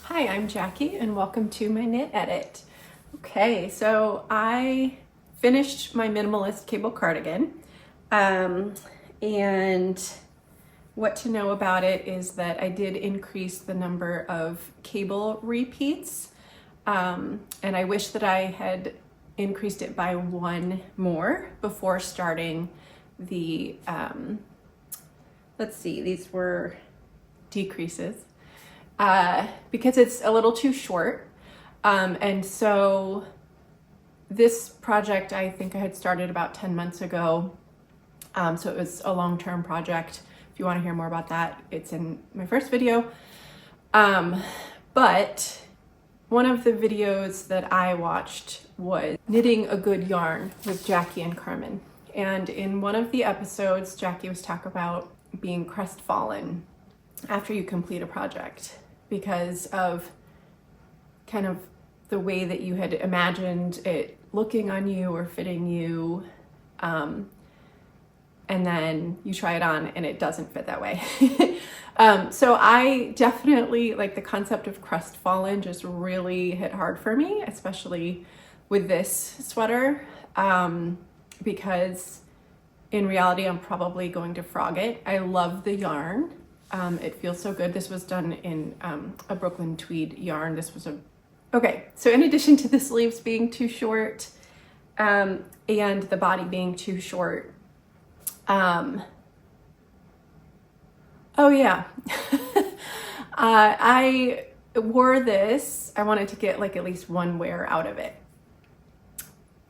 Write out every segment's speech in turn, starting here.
Hi, I'm Jackie and welcome to my knit edit. Okay, so I finished my minimalist cable cardigan, and what to know about it is that I did increase the number of cable repeats, and I wish that I had increased it by one more before starting the, let's see, these were decreases. Because it's a little too short. And so this project, I think I had started about 10 months ago. So it was a long-term project. If you want to hear more about that, it's in my first video. But one of the videos that I watched was Knitting a Good Yarn with Jackie and Carmen. And in one of the episodes, Jackie was talking about being crestfallen after you complete a project, because of kind of the way that you had imagined it looking on you or fitting you, and then you try it on and it doesn't fit that way. So I definitely, like, the concept of crestfallen just really hit hard for me, especially with this sweater, because in reality I'm probably going to frog it. I love the yarn. It feels so good. This was done in a Brooklyn tweed yarn. This was okay. So in addition to the sleeves being too short, and the body being too short, oh yeah, I wore this. I wanted to get like at least one wear out of it.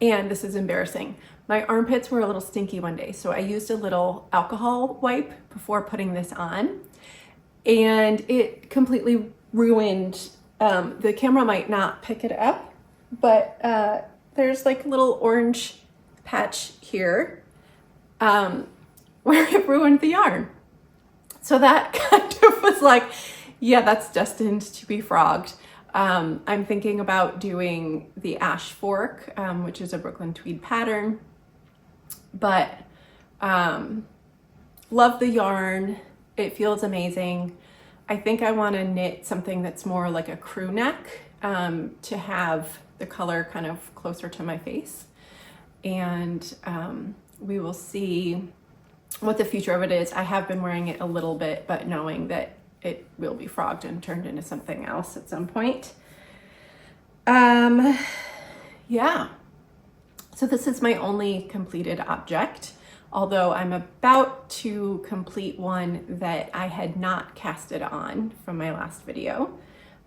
And this is embarrassing. My armpits were a little stinky one day, so I used a little alcohol wipe before putting this on, and it completely ruined, the camera might not pick it up, but there's like a little orange patch here where it ruined the yarn. So that kind of was like, yeah, that's destined to be frogged. I'm thinking about doing the ash fork, which is a Brooklyn tweed pattern, but love the yarn. It feels amazing. I think I want to knit something that's more like a crew neck, to have the color kind of closer to my face. And we will see what the future of it is. I have been wearing it a little bit, but knowing that it will be frogged and turned into something else at some point. Yeah. So this is my only completed object, although I'm about to complete one that I had not casted on from my last video.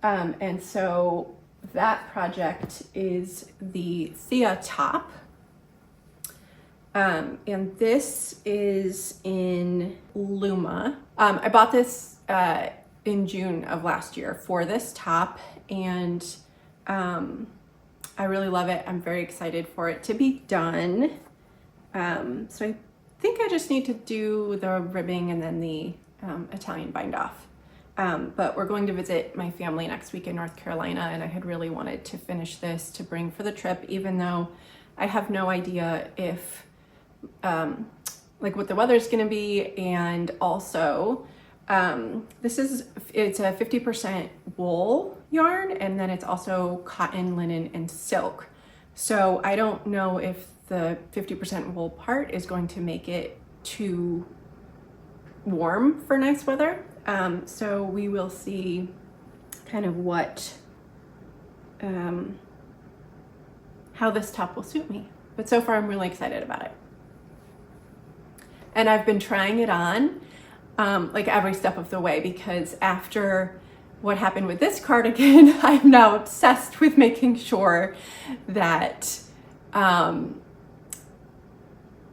And so that project is the Thea top. And this is in Luma. I bought this in June of last year for this top, and I really love it. I'm very excited for it to be done. So I think I just need to do the ribbing and then the Italian bind off. But we're going to visit my family next week in North Carolina, and I had really wanted to finish this to bring for the trip, even though I have no idea if like what the weather's gonna be. And also it's a 50% wool yarn, and then it's also cotton, linen, and silk. So I don't know if the 50% wool part is going to make it too warm for nice weather. So we will see kind of what, how this top will suit me. But so far I'm really excited about it. And I've been trying it on like every step of the way, because after what happened with this cardigan, I'm now obsessed with making sure that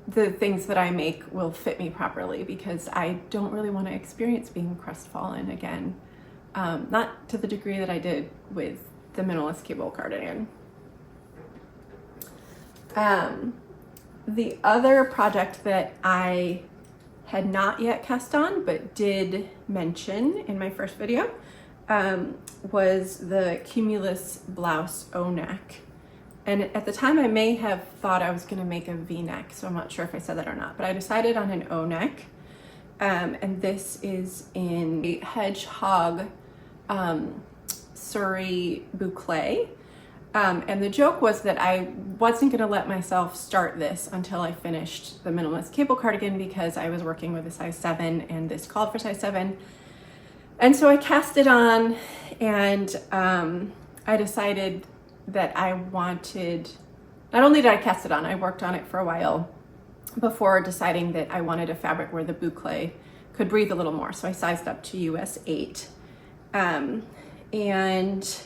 the things that I make will fit me properly, because I don't really want to experience being crestfallen again. Not to the degree that I did with the minimalist cable cardigan. The other project that I had not yet cast on but did mention in my first video was the Cumulus blouse O-neck. And at the time I may have thought I was going to make a V-neck, so I'm not sure if I said that or not, but I decided on an O-neck. And this is in a hedgehog Surrey boucle. And the joke was that I wasn't going to let myself start this until I finished the minimalist cable cardigan because I was working with a size 7 and this called for size 7. And so I cast it on, and I decided that I wanted, not only did I cast it on, I worked on it for a while before deciding that I wanted a fabric where the boucle could breathe a little more. So I sized up to US 8. And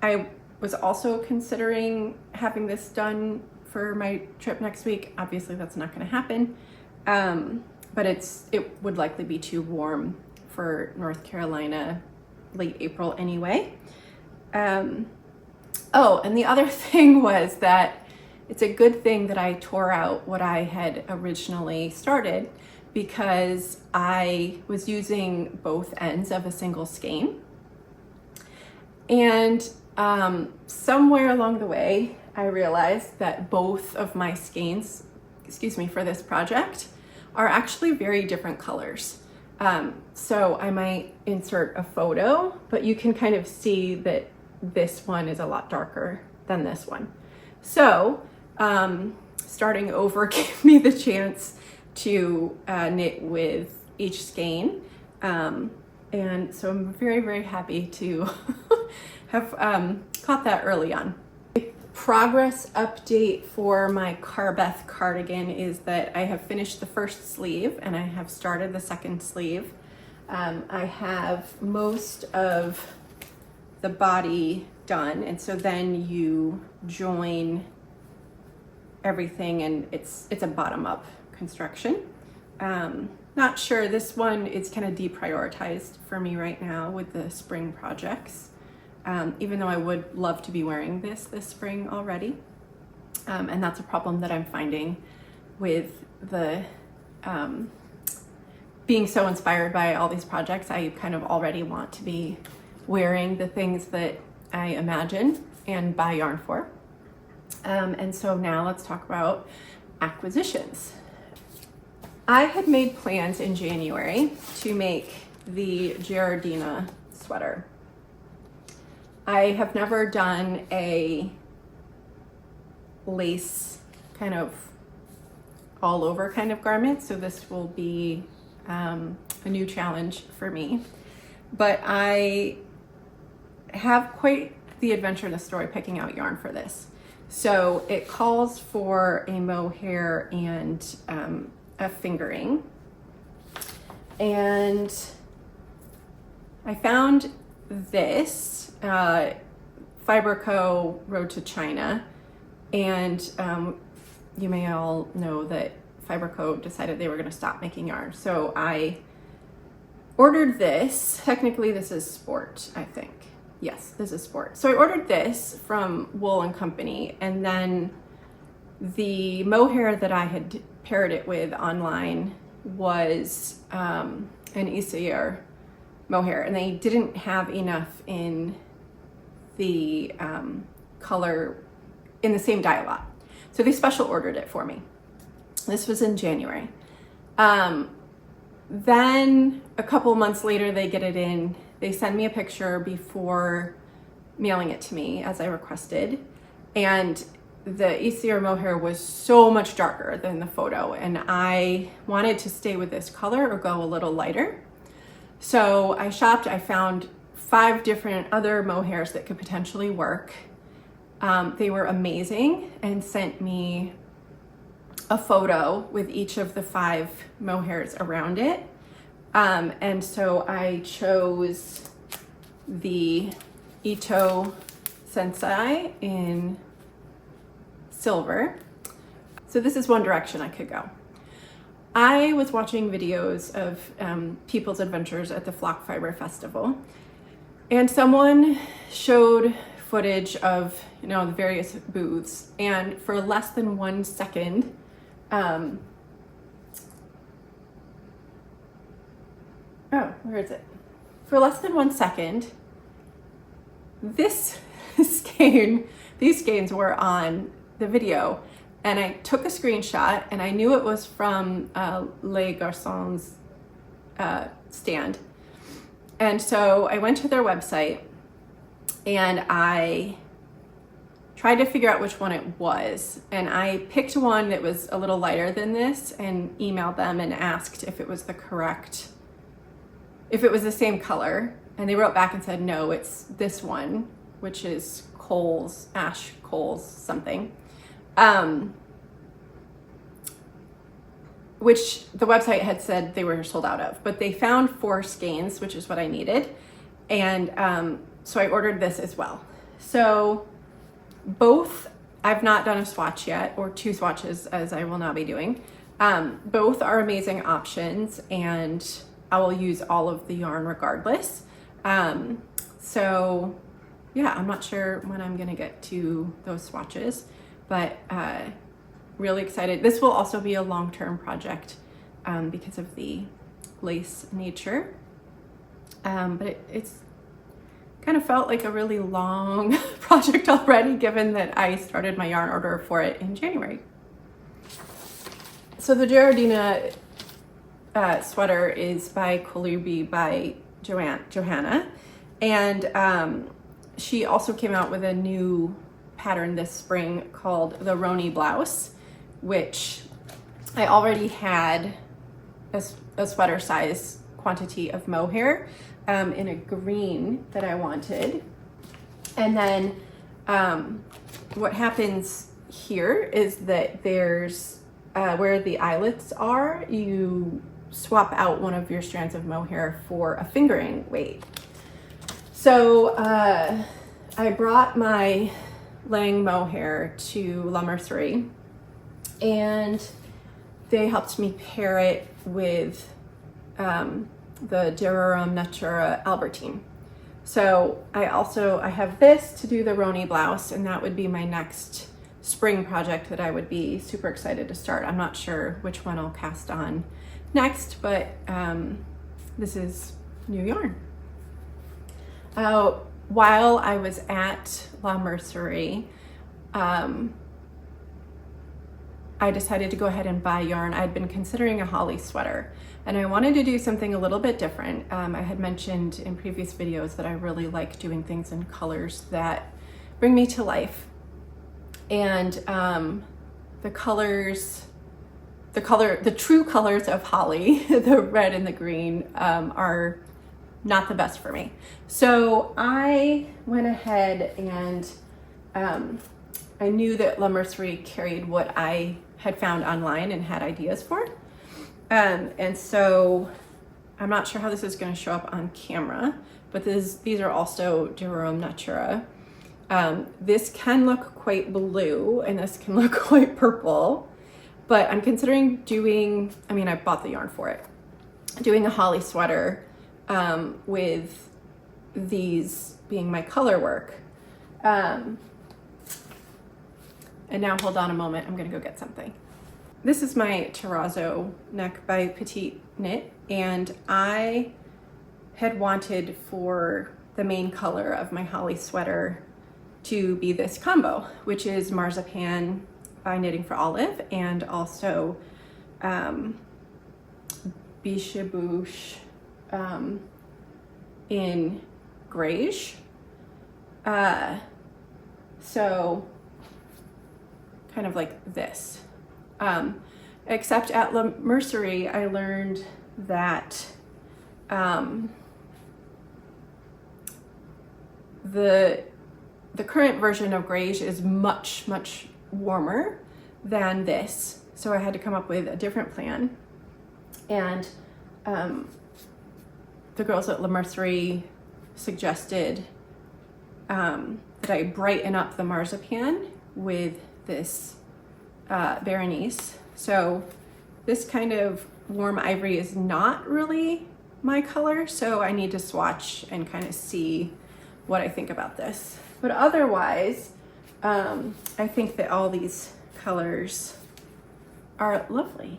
I was also considering having this done for my trip next week. Obviously that's not going to happen, but it would likely be too warm for North Carolina late April anyway. Oh, and the other thing was that it's a good thing that I tore out what I had originally started, because I was using both ends of a single skein. And somewhere along the way, I realized that both of my skeins, for this project, are actually very different colors. So I might insert a photo, but you can kind of see that this one is a lot darker than this one. So starting over gave me the chance to knit with each skein. And so I'm very, very happy to have caught that early on. Progress update for my Carbeth cardigan is that I have finished the first sleeve and I have started the second sleeve. I have most of the body done, and so then you join everything, and it's a bottom-up construction. Not sure, this one is kind of deprioritized for me right now with the spring projects, even though I would love to be wearing this spring already. And that's a problem that I'm finding with the being so inspired by all these projects. I kind of already want to be wearing the things that I imagine and buy yarn for. And so now let's talk about acquisitions. I had made plans in January to make the Gerardina sweater. I have never done a lace kind of all over kind of garment, so this will be a new challenge for me. But I have quite the adventure in the story picking out yarn for this. So it calls for a mohair and a fingering. And I found this, Fiberco Road to China. And you may all know that Fiberco decided they were gonna stop making yarn. So I ordered this. Technically this is sport, I think. Yes, this is sport. So I ordered this from Wool and Company, and then the mohair that I had paired it with online was an Isier mohair, and they didn't have enough in the color in the same dye lot. So they special ordered it for me. This was in January. Then a couple months later, they get it in. They send me a picture before mailing it to me as I requested. And the Isier mohair was so much darker than the photo, and I wanted to stay with this color or go a little lighter. So I shopped, I found 5 different other mohairs that could potentially work. They were amazing and sent me a photo with each of the 5 mohairs around it. And so I chose the Ito Sensei in silver. So this is one direction I could go. I was watching videos of people's adventures at the Flock Fiber Festival, and someone showed footage of, you know, the various booths, and for less than 1 second, oh, where is it? For less than 1 second, this skein, these skeins were on the video, and I took a screenshot, and I knew it was from Les Garçons stand. And so I went to their website and I tried to figure out which one it was. And I picked one that was a little lighter than this and emailed them and asked if it was the same color. And they wrote back and said, no, it's this one, which is Ash Coles something. Which the website had said they were sold out of, but they found 4 skeins, which is what I needed. And so I ordered this as well. So both, I've not done a swatch yet, or 2 swatches, as I will now be doing. Both are amazing options, and I will use all of the yarn regardless. So yeah, I'm not sure when I'm gonna get to those swatches, but really excited. This will also be a long-term project because of the lace nature. But it's kind of felt like a really long project already, given that I started my yarn order for it in January. So the Gerardina sweater is by Colubi by Johanna. And she also came out with a new pattern this spring called the Roni blouse, which I already had a sweater size quantity of mohair in a green that I wanted. And then what happens here is that there's where the eyelets are, you swap out one of your strands of mohair for a fingering weight. So I brought my Lang mohair to La Mercerie, and they helped me pair it with the Durarum Natura Albertine. So I have this to do the Roni blouse, and that would be my next spring project that I would be super excited to start. I'm not sure which one I'll cast on next, but this is new yarn. While I was at La Mercerie, I decided to go ahead and buy yarn. I'd been considering a holly sweater, and I wanted to do something a little bit different. I had mentioned in previous videos that I really like doing things in colors that bring me to life. And the true colors of holly, the red and the green, are not the best for me. So I went ahead and I knew that La Mercerie carried what I had found online and had ideas for. And so I'm not sure how this is going to show up on camera, but these are also Durarum Natura. This can look quite blue and this can look quite purple, but I'm considering doing, I bought the yarn for it, doing a holly sweater with these being my color work. And now hold on a moment, I'm gonna go get something. This is my terrazzo neck by Petite Knit, and I had wanted for the main color of my holly sweater to be this combo, which is Marzipan by Knitting for Olive, and also Biche Bouche in Greige. So kind of like this. Except at La Mercerie, I learned that the current version of Greige is much, much warmer than this. So I had to come up with a different plan. And the girls at La Mercerie suggested that I brighten up the marzipan with this Berenice. So this kind of warm ivory is not really my color, so I need to swatch and kind of see what I think about this. But otherwise, I think that all these colors are lovely.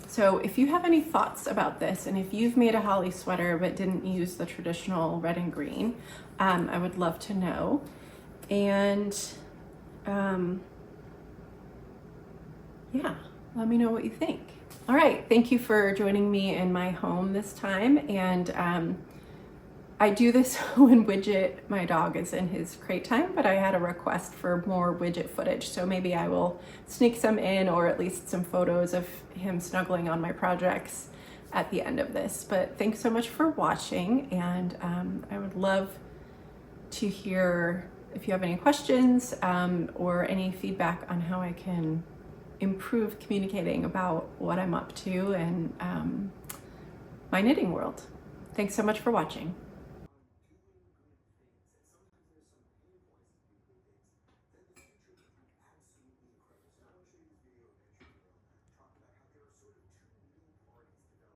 So if you have any thoughts about this, and if you've made a holly sweater but didn't use the traditional red and green, I would love to know. And yeah, let me know what you think. All right, thank you for joining me in my home this time. And I do this when Widget, my dog, is in his crate time, but I had a request for more Widget footage, so maybe I will sneak some in, or at least some photos of him snuggling on my projects at the end of this. But thanks so much for watching, and I would love to hear if you have any questions or any feedback on how I can improve communicating about what I'm up to and my knitting world. Thanks so much for watching.